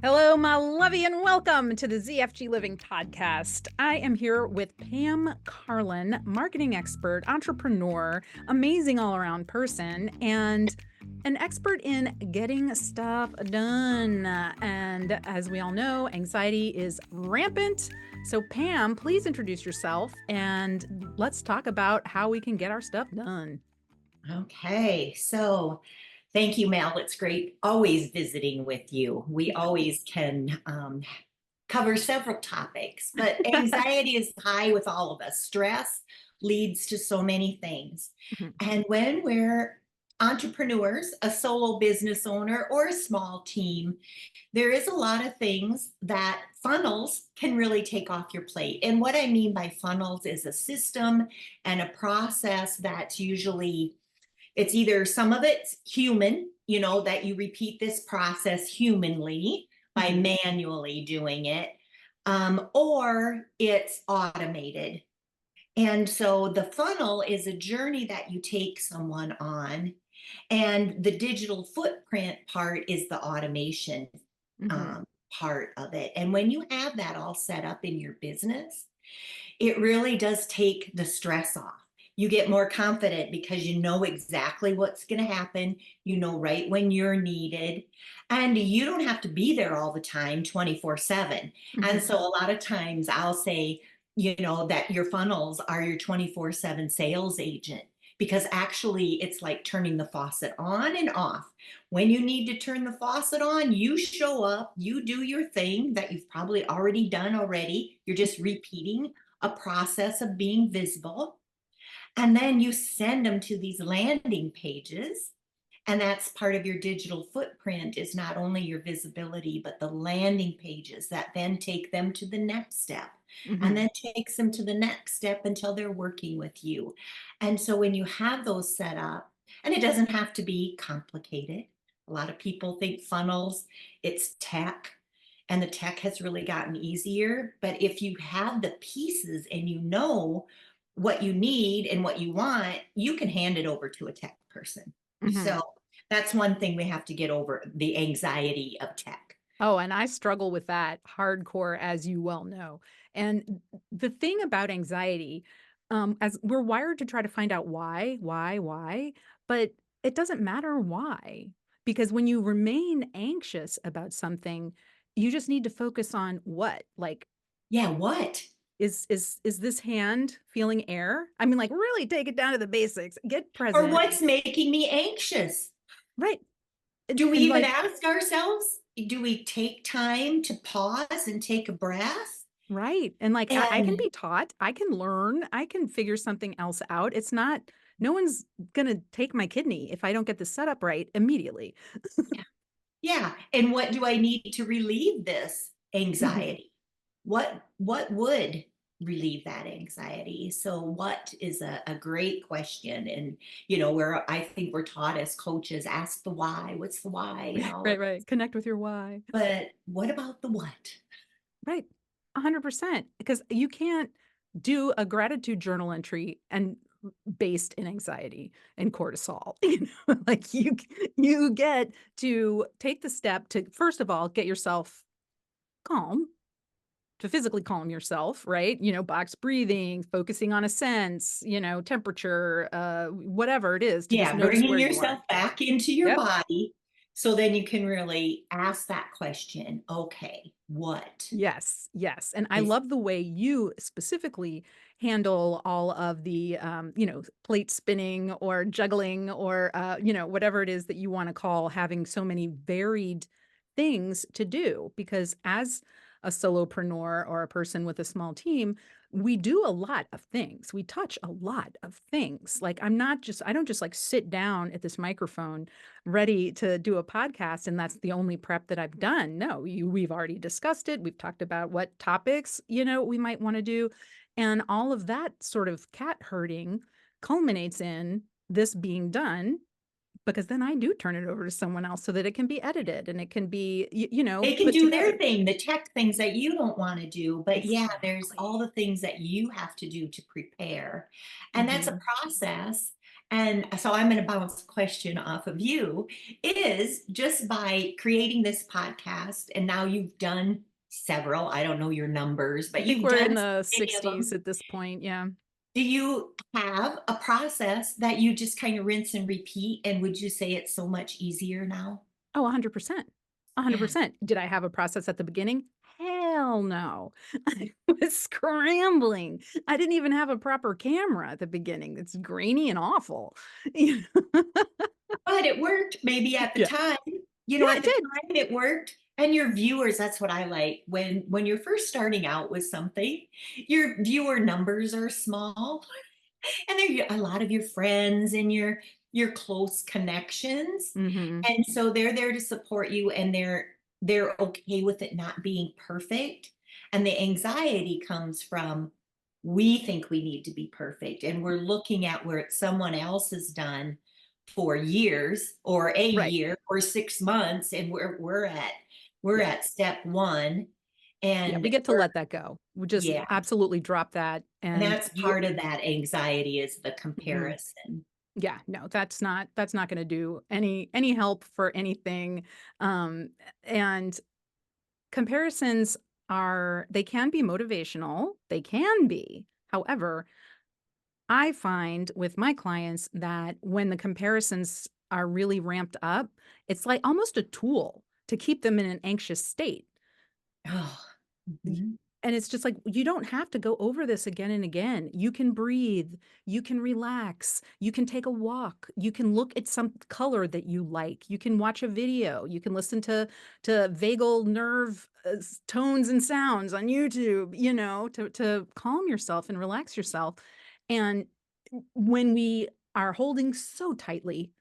Hello, my lovey, and welcome to the ZFG Living Podcast. I am here with Pam Karlen, marketing expert, entrepreneur, amazing all around person, and an expert in getting stuff done. And as we all know, anxiety is rampant. So, Pam, please introduce yourself and let's talk about how we can get our stuff done. Okay, so thank you, Mel. It's great always visiting with you. We always can cover several topics, but anxiety is high with all of us. Stress leads to so many things. And when we're entrepreneurs, a solo business owner, or a small team, there is a lot of things that funnels can really take off your plate. And what I mean by funnels is a system and a process that's usually it's either some of it's human, that you repeat this process humanly by manually doing it, or it's automated. And so the funnel is a journey that you take someone on, and the digital footprint part is the automation Mm-hmm. part of it. And when you have that all set up in your business, it really does take the stress off. You get more confident because you know exactly what's going to happen. You know right when you're needed. And you don't have to be there all the time, 24/7. And Mm-hmm. so a lot of times I'll say, that your funnels are your 24/7 sales agent, because actually it's like turning the faucet on and off. When you need to turn the faucet on, you show up, you do your thing that you've probably already done already. You're just repeating a process of being visible. And then you send them to these landing pages. And that's part of your digital footprint, is not only your visibility, but the landing pages that then take them to the next step, and Mm-hmm. then takes them to the next step until they're working with you. And so when you have those set up, and it doesn't have to be complicated. A lot of people think funnels, it's tech, and the tech has really gotten easier. But if you have the pieces and you know what you need and what you want, you can hand it over to a tech person. Mm-hmm. So that's one thing we have to get over, the anxiety of tech. Oh, and I struggle with that hardcore, as you well know. And the thing about anxiety, as we're wired to try to find out why, but it doesn't matter why, because when you remain anxious about something, you just need to focus on what, like, Yeah, what? is this hand feeling air? I mean, like, really take it down to the basics, get Or present, what's making me anxious? right? And, Do we and even like, ask ourselves? Do we take time to pause and take a breath? right. And like I can And be taught, I can learn, I can figure something else out. It's not, no one's gonna take my kidney if I don't get the setup right immediately. yeah, yeah. And what do I need to relieve this Mhm. anxiety? What would relieve that anxiety? So what is a great question. And where I think we're taught as coaches, ask the why, what's the why, and all of Right, this. right. Connect with your why. But what about the what? Right. 100%. Because you can't do a gratitude journal entry and based in anxiety and cortisol. Like you get to take the step to first of all get yourself calm, to physically calm yourself, right? Box breathing, focusing on a sense, temperature, whatever it is, to just Yeah, notice bringing where you are. yourself back into your Yep. body, so then you can really ask that question. Okay, what Yes, yes. And I is love the way you specifically handle all of the, plate spinning or juggling or, whatever it is that you want to call having so many varied things to do. Because as a solopreneur or a person with a small team, we do a lot of things. We touch a lot of things. Like I don't just like sit down at this microphone ready to do a podcast and that's the only prep that I've done. No, we've already discussed it. We've talked about what topics, we might want to do. And all of that sort of cat herding culminates in this being done because then I do turn it over to someone else so that it can be edited and it can be, they can put do their together. thing, the tech things that you don't want to do. But yeah, there's Exactly. all the things that you have to do to prepare. And that's a Hmm. process. And so I'm going to bounce a question off of you is just by creating this podcast, and now you've done several, I don't know your numbers, I but think you've we're done in so the many of 60s them. at this point. Yeah. Do you have a process that you just kind of rinse and repeat? And would you say it's so much easier now? Oh, 100%. Yeah. 100%. Did I have a process at the beginning? Hell no. I was scrambling. I didn't even have a proper camera at the beginning. It's grainy and awful. You know? But it worked maybe at the Yeah. time. Yeah, At it the did. time it worked. And your viewers, that's what I like. When you're first starting out with something, your viewer numbers are small. And they're a lot of your friends and your close connections. Mhm. And so they're there to support you, and they're okay with it not being perfect. And the anxiety comes from, we think we need to be perfect, and we're looking at where someone else has done for years or a Right. year or 6 months, and we're Yeah. at step one, Yeah, we and get to we're let that go. We just yeah. absolutely drop that, And and that's you part of that anxiety, is the Mhm. comparison. Yeah, no, that's not gonna do any help for anything, and comparisons they can be motivational, they can be. However, I find with my clients that when the comparisons are really ramped up, it's like almost a tool to keep them in an anxious state. Oh, Y mhm. and it's just like, you don't have to go over this again and again. You can breathe, you can relax, you can take a walk, you can look at some color that you like, you can watch a video, you can listen to vagal nerve, tones and sounds on YouTube, to calm yourself and relax yourself. And when we are holding so tightly,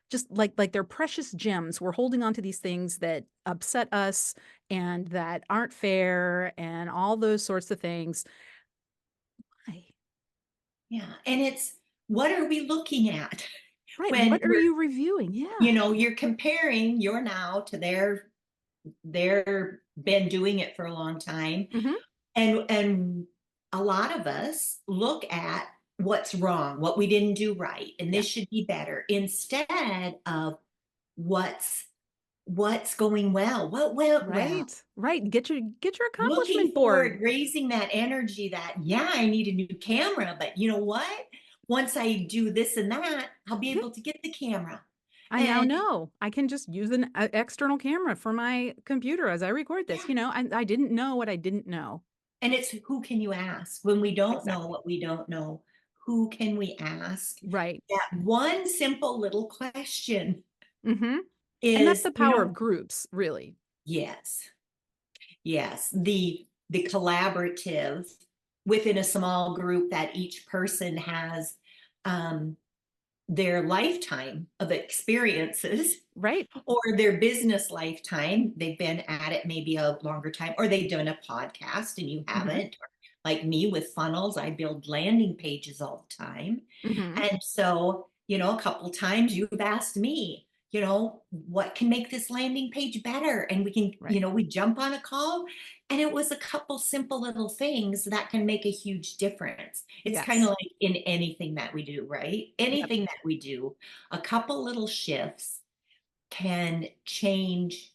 just like they're precious gems, we're holding on to these things that upset us and that aren't fair and all those sorts of things. Why? Yeah, and it's, what are we looking at Right, when what are you reviewing? Yeah. you're comparing your now to their been doing it for a long time, Mhm. and a lot of us look at what's wrong, what we didn't do right, and Yeah. this should be better, instead of what's what's going well, what went well. Right, right, get your Looking accomplishment board. forward, raising that energy that, yeah, I need a new camera, but you know what? Once I do this and that, I'll be Yeah, able to get the camera. I now And know. I can just use an external camera for my computer as I record this, yeah, I didn't know what I didn't know. and it's, who can you ask? When we don't know Exactly. what we don't know, who can we ask? Right. That one simple little question Mhm. And that's is, the power of groups, really. yes, yes, the collaborative within a small group, that each person has um their lifetime of experiences, Right. or their business lifetime. They've been at it maybe a longer time, or they've done a podcast and you Mhm. haven't. Or like me with funnels, I build landing pages all the time. Mhm. And so, a couple times you've asked me, what can make this landing page better? And we can, Right. we jump on a call, and it was a couple simple little things that can make a huge difference. It's kind of Yes. like in anything that we do, right? Yep. Anything that we do, a couple little shifts can change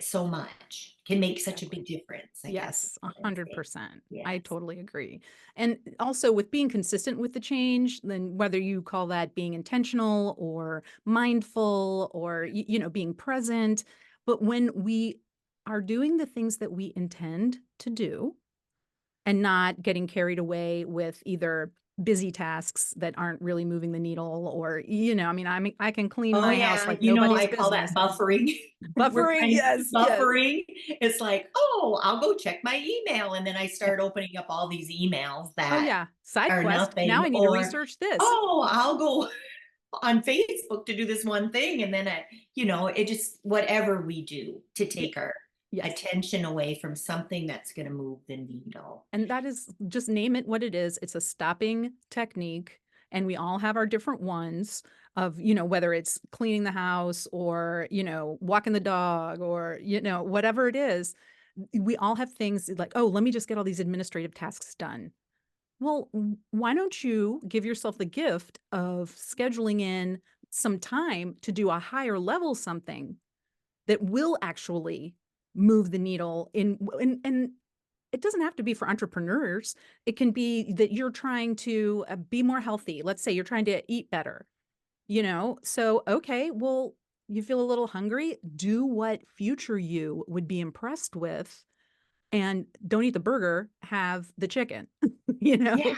so much, can make such a big Exactly. difference, I guess is Yes, what I'm saying. 100%. I Yes. totally agree. And also with being consistent with the change, then whether you call that being intentional or mindful or being present, but when we are doing the things that we intend to do, and not getting carried away with either busy tasks that aren't really moving the needle or, I can clean Oh, my house yeah, like nobody's I call that business. buffering. We're Buffering, kind yes, of yes. buffering. It's like, "Oh, I'll go check my email," and then I Yeah. start opening up all these emails Oh, that yeah. Side are quest. Now nothing, I need to or, research this. "Oh, I'll go on Facebook to do this one thing," and then it just, whatever we do to Yep. take our Yes. attention away from something that's gonna move the needle. And that is just name it what it is. It's a stopping technique. And we all have our different ones of, whether it's cleaning the house or, walking the dog or, whatever it is. We all have things like, oh, let me just get all these administrative tasks done. Well, why don't you give yourself the gift of scheduling in some time to do a higher level something that will actually move the needle and it doesn't have to be for entrepreneurs. It can be that you're trying to be more healthy. Let's say you're trying to eat better, you know? So, okay, well, you feel a little hungry, do what future you would be impressed with and don't eat the burger, have the chicken, you Yeah.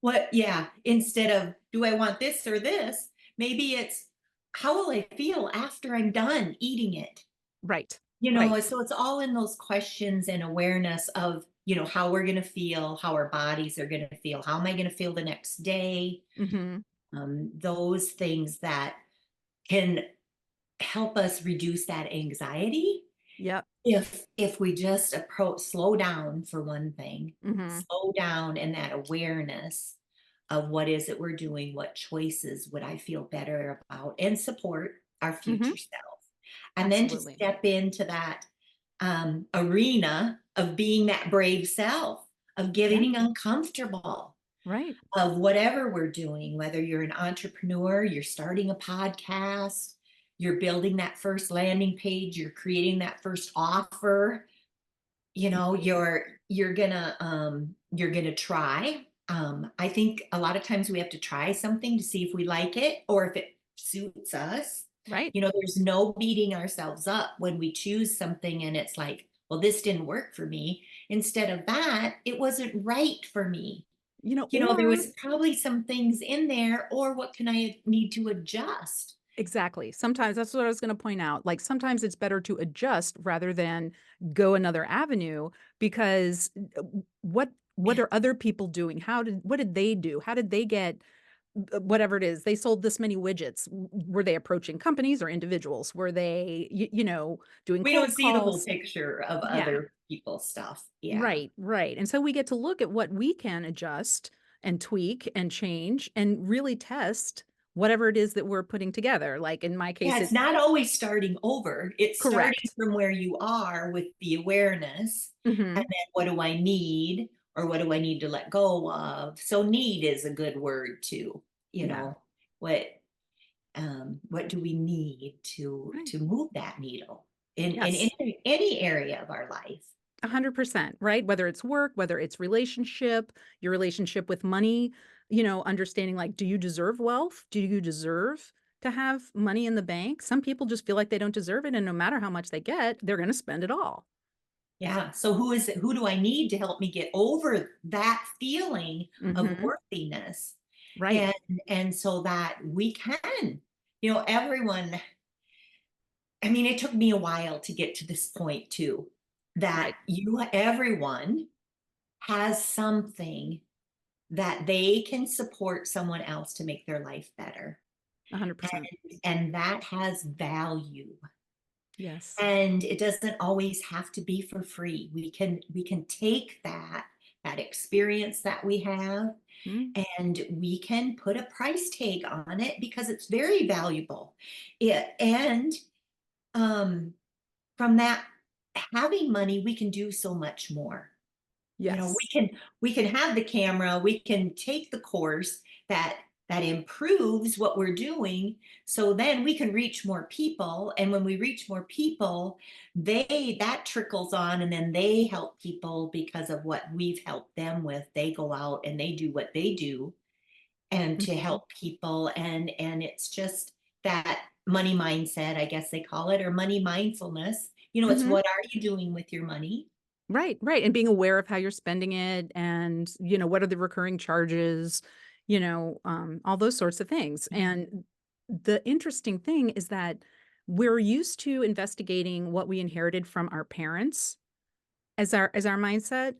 know? Yeah. Instead of, do I want this or this? Maybe it's, how will I feel after I'm done eating it? Right. You Right. know, so it's all in those questions and awareness of, how we're going to feel, how our bodies are going to feel, how am I going to feel the next day? Mhm. Those things that can help us reduce that anxiety Yep. if we just approach, slow down for one thing, Mhm. slow down in that awareness of what is it we're doing, what choices would I feel better about, and support our Mhm. future self. And then to Absolutely. step into that arena of being that brave self, of Yeah. getting uncomfortable, Right. of whatever we're doing, whether you're an entrepreneur, you're starting a podcast, you're building that first landing page, you're creating that first offer, you're gonna try. I think a lot of times we have to try something to see if we like it or if it suits us. Right. There's no beating ourselves up when we choose something and it's like, well, this didn't work for me. Instead of that, it wasn't right for me. There Or was probably some things in there, or what can I need to adjust? exactly. Sometimes that's what I was gonna point out. Like, sometimes it's better to adjust rather than go another avenue because what are other people doing? What did they do? How did they get whatever it is? They sold this many widgets. Were they approaching companies or individuals? Were they, doing We don't cold see the whole calls? picture of Yeah. other people's stuff. Yeah. Right, right. And so we get to look at what we can adjust and tweak and change and really test whatever it is that we're putting together. Like in my Yeah, case, it's it's not always starting over. It's starting correct. from where you are with the awareness. And Hmm. then what do I need or what do I need to let go of? So need is a good word too. You Yeah. know, what what do we need to Right. move that needle in Yes. any area of our life? 100%, right? Whether it's work, whether it's relationship, your relationship with money, understanding like, do you deserve wealth? Do you deserve to have money in the bank? Some people just feel like they don't deserve it. And no matter how much they get, they're going to spend it all. Yeah. So who is it? Who do I need to help me get over that feeling of Hmm. worthiness? Right. And so that we can, everyone, I mean, it took me a while to get to this point too, that Right. everyone has something that they can support someone else to make their life better. 100%. And that has value. Yes. And it doesn't always have to be for free. We can take that experience that we have Mm. and we can put a price tag on it because it's very valuable. And um, from that having money, we can do so much more. We Yes. can have the camera, we can take the course that improves what we're doing, so then we can reach more people, and when we reach more people, that trickles on, and then they help people because of what we've helped them with. They go out and they do what they do and to Mhm. help people, and it's just that money mindset, I guess they call it, or money mindfulness. It's Mhm. what are you doing with your money? Right, right, and being aware of how you're spending it and, what are the recurring charges, all those sorts of things, and the interesting thing is that we're used to investigating what we inherited from our parents as our mindset.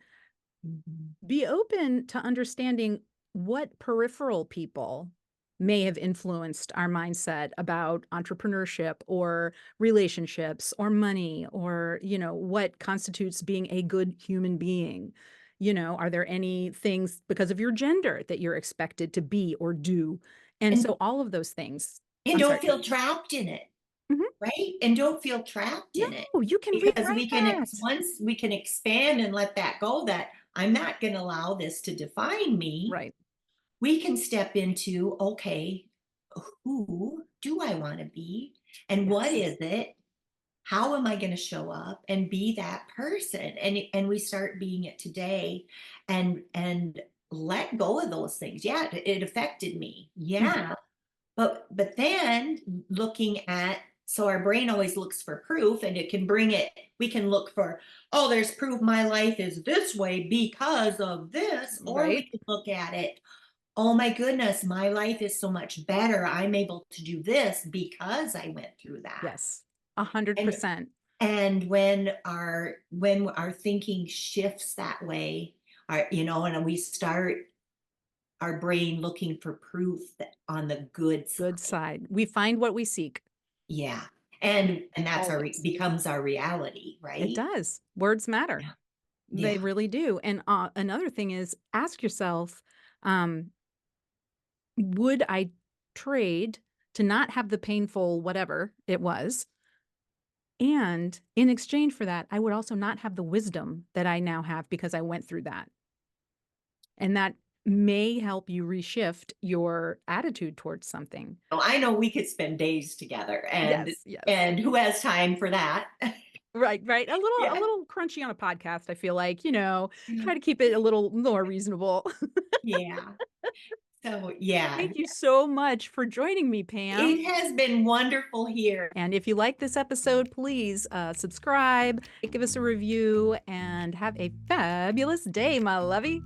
Mhm. Be open to understanding what peripheral people may have influenced our mindset about entrepreneurship or relationships or money or what constitutes being a good human being. Are there any things because of your gender that you're expected to be or do? And And so all of those things. and I'm sorry. don't feel trapped in it, Mhm. right? And don't feel trapped in it No, you can because rewrite that. once we can expand and let that go, that I'm not going to allow this to define me. Right. We can step into, okay, who do I want to be? And what Yes. is it? How am I going to show up and be that person? And we start being it today, and let go of those things. Yeah, it affected me. Mhm. Yeah. But then looking at, so our brain always looks for proof, and it can bring it, we can look for, oh, there's proof my life is this way because of this. Or we Right. can look at it, oh my goodness, my life is so much better. I'm able to do this because I went through that. Yes. And 100%. when our thinking shifts that way, and we start our brain looking for proof that on the good Good side. side. We find what we seek. Yeah. And that's Always. becomes our reality, It right? does. Words matter. Yeah. They Yeah. really do. And another thing is ask yourself, um, would I trade to not have the painful whatever it was? And in exchange for that, I would also not have the wisdom that I now have because I went through that. And that may help you reshift your attitude towards something. Oh, I know we could spend days together, and Yes, yes. and who has time for that? Right, right. A Yeah. little crunchy on a podcast, I feel like, try to keep it a little more reasonable. Yeah. So, yeah, Thank you so much for joining me, Pam. it has been wonderful here. And if you like this episode, please subscribe, give us a review, and have a fabulous day, my lovey.